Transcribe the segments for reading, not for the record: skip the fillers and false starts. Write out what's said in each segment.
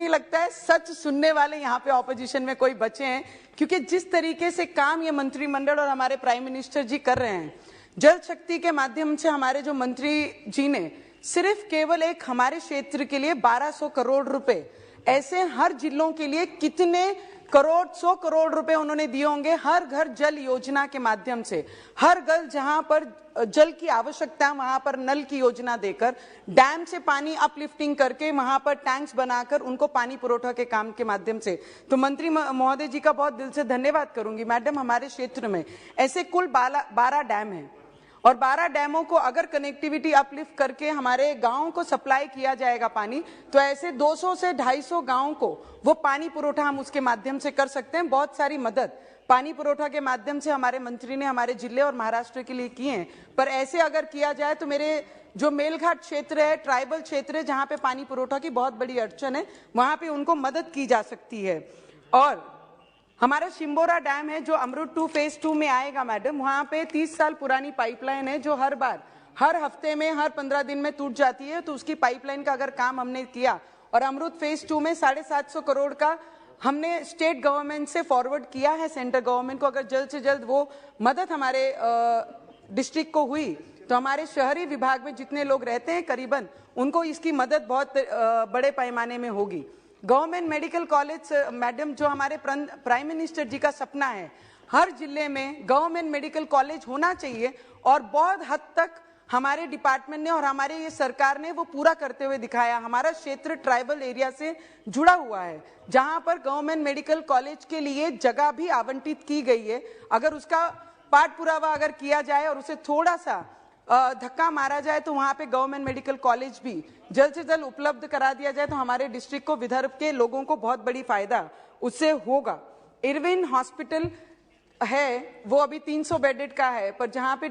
नहीं लगता है सच सुनने वाले यहाँ पे ऑपोजिशन में कोई बचे हैं, क्योंकि जिस तरीके से काम ये मंत्रिमंडल और हमारे प्राइम मिनिस्टर जी कर रहे हैं, जल शक्ति के माध्यम से हमारे जो मंत्री जी ने सिर्फ केवल एक हमारे क्षेत्र के लिए 1200 करोड़ रुपए, ऐसे हर जिलों के लिए कितने करोड़ 100 करोड़ रुपए उन्होंने दिए होंगे हर घर जल योजना के माध्यम से। हर घर जहां पर जल की आवश्यकता वहां पर नल की योजना देकर, डैम से पानी अपलिफ्टिंग करके वहां पर टैंक्स बनाकर उनको पानी पुरोठा के काम के माध्यम से। तो मंत्री महोदय जी का बहुत दिल से धन्यवाद करूंगी। मैडम, हमारे क्षेत्र में ऐसे कुल 12 डैम हैं और 12 डैमों को अगर कनेक्टिविटी अपलिफ्ट करके हमारे गांवों को सप्लाई किया जाएगा पानी, तो ऐसे 200 से 250 गांवों को वो पानी पुरोठा हम उसके माध्यम से कर सकते हैं। बहुत सारी मदद पानी पुरोठा के माध्यम से हमारे मंत्री ने हमारे जिले और महाराष्ट्र के लिए किए हैं, पर ऐसे अगर किया जाए तो मेरे जो मेलघाट क्षेत्र है, ट्राइबल क्षेत्र है, जहां पे पानी पुरोठा की बहुत बड़ी अड़चन है, वहां पे उनको मदद की जा सकती है। और हमारा शिंबोरा डैम है जो अमृत 2 फेज 2 में आएगा मैडम, वहां पे 30 साल पुरानी पाइपलाइन है जो हर बार हर हफ्ते में हर 15 दिन में टूट जाती है। तो उसकी पाइपलाइन का अगर काम हमने किया और अमृत फेज 2 में 750 करोड़ का हमने स्टेट गवर्नमेंट से फॉरवर्ड किया है सेंट्रल गवर्नमेंट को, अगर जल्द से जल्द वो मदद हमारे डिस्ट्रिक्ट को हुई तो हमारे शहरी विभाग में जितने लोग रहते हैं करीबन उनको इसकी मदद बहुत बड़े पैमाने में होगी। गवर्नमेंट मेडिकल कॉलेज मैडम, जो हमारे प्राइम मिनिस्टर जी का सपना है, हर जिले में गवर्नमेंट मेडिकल कॉलेज होना चाहिए और बहुत हद तक हमारे डिपार्टमेंट ने और हमारे ये सरकार ने वो पूरा करते हुए दिखाया। हमारा क्षेत्र ट्राइबल एरिया से जुड़ा हुआ है जहां पर गवर्नमेंट मेडिकल कॉलेज के लिए जगह भी आवंटित की गई है। अगर उसका पाठ पुरावा अगर किया जाए और उसे थोड़ा सा धक्का मारा जाए तो वहां पे गवर्नमेंट मेडिकल कॉलेज भी जल्द से जल्द उपलब्ध करा दिया जाए तो हमारे डिस्ट्रिक्ट को, विदर्भ के लोगों को बहुत बड़ी फायदा उससे होगा। इरविन हॉस्पिटल है वो अभी 300 बेडेड का है, पर जहां पे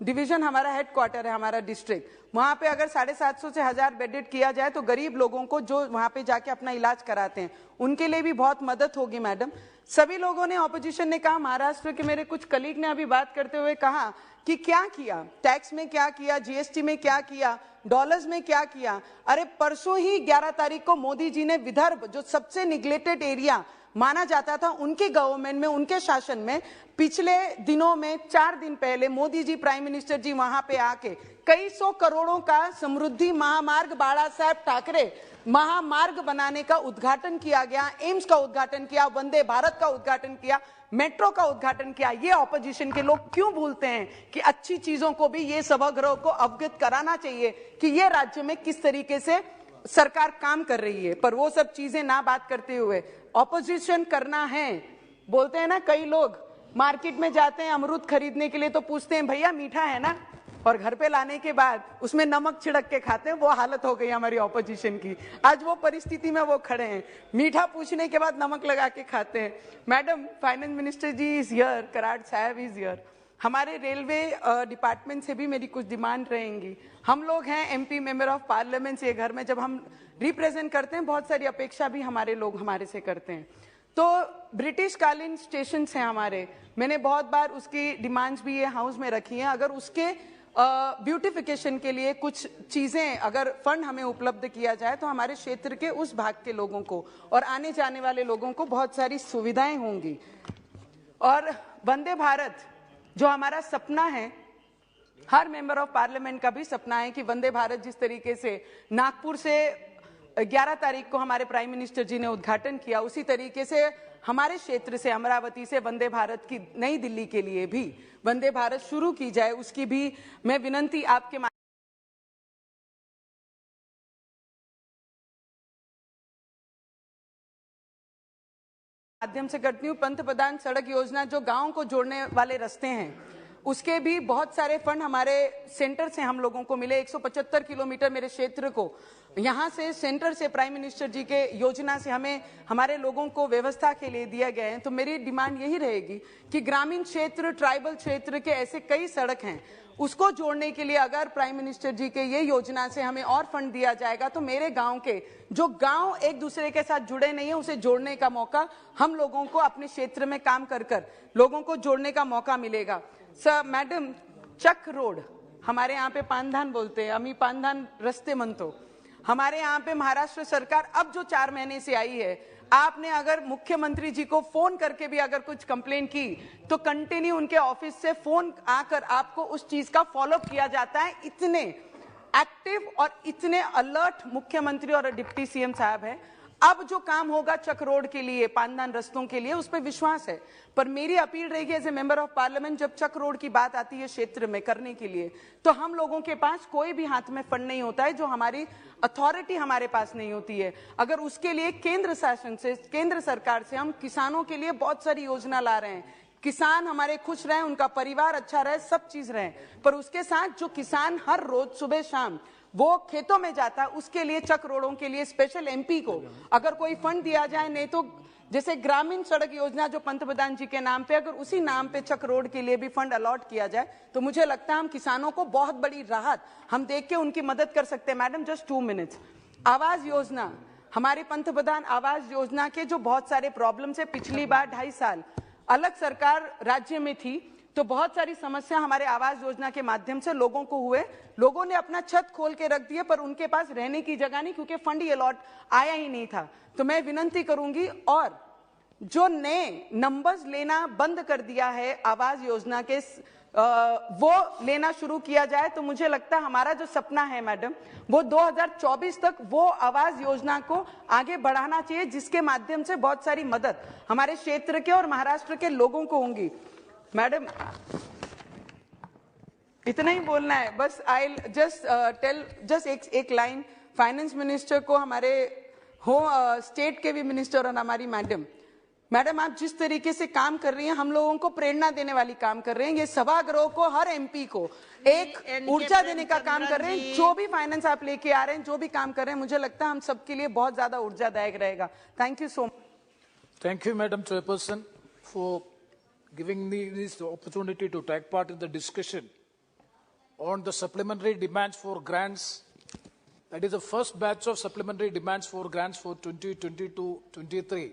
डिवीजन हमारा हेडक्वार्टर है हमारा डिस्ट्रिक्ट, वहां पे अगर 750 से 1000 बेडेड किया जाए तो गरीब लोगों को जो वहां पे जाके अपना इलाज कराते हैं उनके लिए भी बहुत मदद होगी। मैडम, सभी लोगों ने, ऑपोजिशन ने कहा, महाराष्ट्र के मेरे कुछ कलीग ने अभी बात करते हुए कहा कि क्या किया, टैक्स में क्या किया, जीएसटी में क्या किया, डॉलर्स में क्या किया। अरे परसों ही 11 तारीख को मोदी जी ने विदर्भ, जो सबसे निग्लेक्टेड एरिया माना जाता था, उनके गवर्नमेंट में, उनके शासन में पिछले दिनों में 4 दिन पहले मोदी जी, प्राइम मिनिस्टर जी वहां पे आके कई 100 करोड़ों का समृद्धि महामार्ग, बाला साहेब ठाकरे महामार्ग बनाने का उद्घाटन किया गया, एम्स का उद्घाटन किया, वंदे भारत का उद्घाटन किया, मेट्रो का उद्घाटन किया। ये ऑपोजिशन के लोग क्यों भूलते हैं कि अच्छी चीजों को भी ये सभागृह को अवगत कराना चाहिए कि ये राज्य में किस तरीके से सरकार काम कर रही है। पर वो सब चीजें ना बात करते हुए ऑपोजिशन करना है, बोलते हैं ना, कई लोग मार्केट में जाते हैं अमरूद खरीदने के लिए तो पूछते हैं भैया मीठा है ना, और घर पे लाने के बाद उसमें नमक छिड़क के खाते हैं। वो हालत हो गई हमारी ऑपोजिशन की, आज वो परिस्थिति में वो खड़े हैं, मीठा पूछने के बाद नमक लगा के खाते हैं। Madam, finance minister ji is here, Karad साहब इज हियर। हमारे रेलवे डिपार्टमेंट से भी मेरी कुछ डिमांड रहेंगी। हम लोग हैं एमपी मेंबर ऑफ पार्लियामेंट, ये घर में जब हम रिप्रेजेंट करते हैं बहुत सारी अपेक्षा भी हमारे लोग हमारे से करते हैं। तो ब्रिटिश कालीन स्टेशन हैं हमारे, मैंने बहुत बार उसकी डिमांड्स भी ये हाउस में रखी हैं। अगर उसके ब्यूटिफिकेशन के लिए कुछ चीजें, अगर फंड हमें उपलब्ध किया जाए तो हमारे क्षेत्र के उस भाग के लोगों को और आने जाने वाले लोगों को बहुत सारी सुविधाएं होंगी। और वंदे भारत जो हमारा सपना है, हर मेंबर ऑफ पार्लियामेंट का भी सपना है कि वंदे भारत जिस तरीके से नागपुर से 11 तारीख को हमारे प्राइम मिनिस्टर जी ने उद्घाटन किया, उसी तरीके से हमारे क्षेत्र से, अमरावती से वंदे भारत की नई दिल्ली के लिए भी वंदे भारत शुरू की जाए। उसकी भी मैं विनंती आपके माध्यम से करती हूँ। पंतप्रधान सड़क योजना जो गांव को जोड़ने वाले रास्ते हैं, उसके भी बहुत सारे फंड हमारे सेंटर से हम लोगों को मिले। 175 किलोमीटर मेरे क्षेत्र को यहाँ से सेंटर से प्राइम मिनिस्टर जी के योजना से हमें हमारे लोगों को व्यवस्था के लिए दिया गया है। तो मेरी डिमांड यही रहेगी कि ग्रामीण क्षेत्र, ट्राइबल क्षेत्र के ऐसे कई सड़क हैं, उसको जोड़ने के लिए अगर प्राइम मिनिस्टर जी के ये योजना से हमें और फंड दिया जाएगा तो मेरे गांव के जो गांव एक दूसरे के साथ जुड़े नहीं है, उसे जोड़ने का मौका हम लोगों को अपने क्षेत्र में काम कर लोगों को जोड़ने का मौका मिलेगा। सर मैडम, चक रोड हमारे यहाँ पे पानधान बोलते हैं, अमी पानधान रस्ते म्हणतो, हमारे यहाँ पे महाराष्ट्र सरकार अब जो 4 महीने से आई है, आपने अगर मुख्यमंत्री जी को फोन करके भी अगर कुछ कंप्लेन की तो कंटिन्यू उनके ऑफिस से फोन आकर आपको उस चीज का फॉलोअप किया जाता है। इतने एक्टिव और इतने अलर्ट मुख्यमंत्री और डिप्टी सीएम साहब है। अब जो काम होगा चक रोड के लिए, पानदान रस्तों के लिए, उस पर विश्वास है। पर मेरी अपील रहेगी as a member of parliament, जब चक रोड की बात आती है क्षेत्र में करने के लिए, तो हम लोगों के पास कोई भी हाथ में फंड नहीं होता है, जो हमारी अथॉरिटी हमारे पास नहीं होती है। अगर उसके लिए केंद्र शासन से, केंद्र सरकार से हम किसानों के लिए बहुत सारी योजना ला रहे हैं, किसान हमारे खुश रहे, उनका परिवार अच्छा रहे, सब चीज रहे, पर उसके साथ जो किसान हर रोज सुबह शाम वो खेतों में जाता, उसके लिए चक रोडों के लिए स्पेशल एमपी को अगर कोई फंड दिया जाए, नहीं तो जैसे ग्रामीण सड़क योजना जो पंतप्रधान जी के नाम पे, अगर उसी नाम पे चक रोड के लिए भी फंड अलॉट किया जाए तो मुझे लगता है हम किसानों को बहुत बड़ी राहत हम देख के उनकी मदद कर सकते हैं। Madam just 2 minutes. Awas Yojana, हमारे पंतप्रधान आवास योजना के जो बहुत सारे प्रॉब्लम्स है, पिछली बार 2.5 साल अलग सरकार राज्य में थी तो बहुत सारी समस्या हमारे आवास योजना के माध्यम से लोगों को हुए, लोगों ने अपना छत खोल के रख दिए पर उनके पास रहने की जगह नहीं, क्योंकि फंड ही अलॉट आया ही नहीं था। तो मैं विनती करूंगी, और जो नए नंबर्स लेना बंद कर दिया है आवास योजना के, वो लेना शुरू किया जाए तो मुझे लगता है हमारा जो सपना है मैडम, वो 2024 तक वो आवास योजना को आगे बढ़ाना चाहिए, जिसके माध्यम से बहुत सारी मदद हमारे क्षेत्र के और महाराष्ट्र के लोगों को होंगी। मैडम इतना ही बोलना है बस। आई जस्ट टेल जस्ट एक लाइन फाइनेंस मिनिस्टर को, हमारे स्टेट के भी मिनिस्टर और हमारी मैडम आप जिस तरीके से काम कर रही हैं, हम लोगों को प्रेरणा देने वाली काम कर रहे हैं। ये सभागृह को, हर एमपी को एक ऊर्जा देने का काम कर रहे हैं। जो भी फाइनेंस आप लेके आ रहे हैं, जो भी काम कर रहे हैं, मुझे लगता है हम सबके लिए बहुत ज्यादा ऊर्जादायक रहेगा। Thank you so much. Thank you madam chairperson for giving me this opportunity to take part in the discussion on the supplementary demands for grants. That is the first batch of supplementary demands for grants for 2022-23,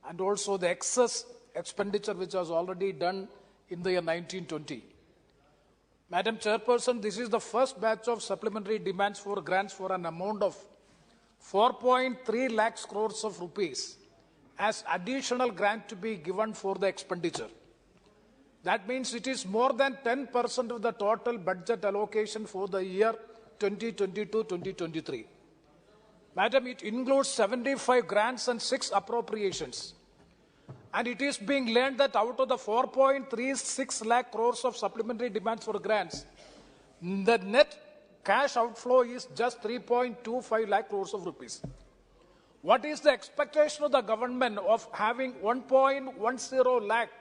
and also the excess expenditure which was already done in the year 1920. Madam Chairperson, this is the first batch of supplementary demands for grants for an amount of 4.3 lakhs crores of rupees as additional grant to be given for the expenditure. That means it is more than 10% of the total budget allocation for the year 2022-2023. Madam, it includes 75 grants and 6 appropriations. And it is being learned that out of the 4.36 lakh crores of supplementary demands for grants, the net cash outflow is just 3.25 lakh crores of rupees. What is the expectation of the government of having 1.10 lakh